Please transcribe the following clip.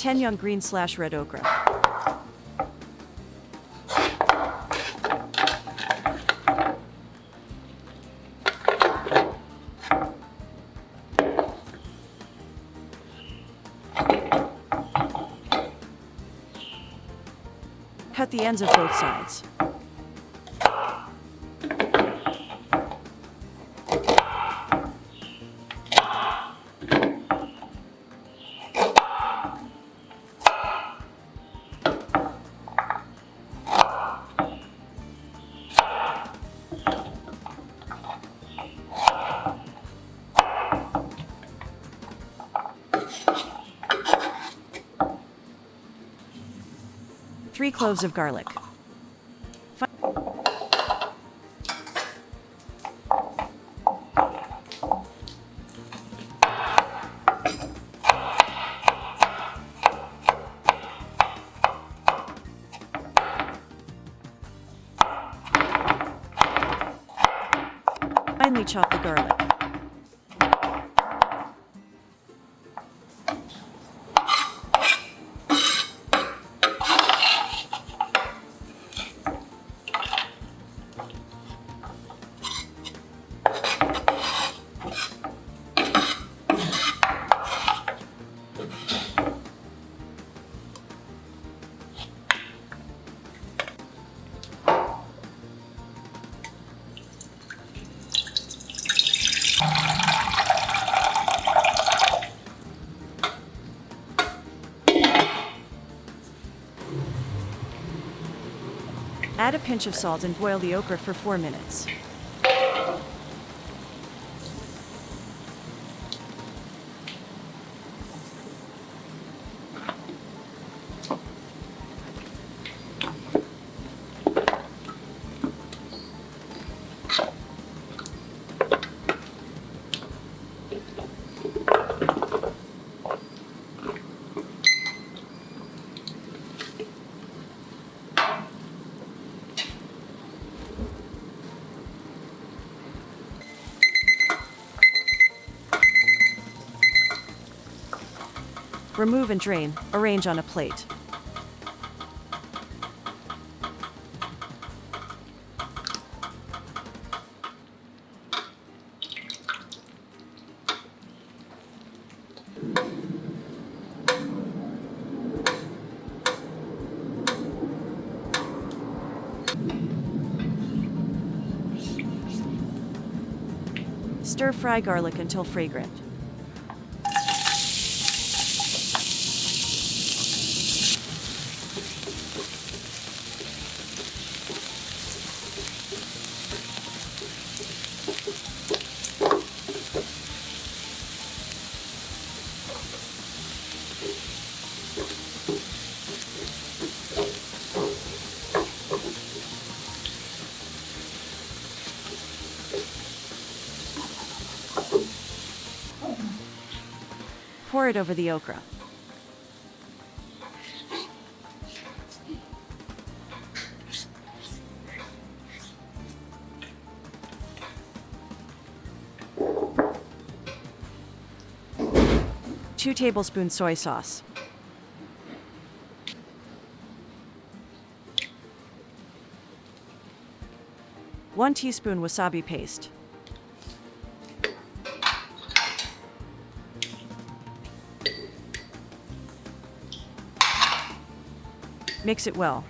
10 young green/red okra. Cut the ends of both sides. Three cloves of garlic. Finely chop the garlic. Add a pinch of salt and boil the okra for 4 minutes. Remove and drain. Arrange on a plate. Stir-fry garlic until fragrant. Pour it over the okra. Two tablespoons soy sauce. 1 teaspoon wasabi paste. Mix it well.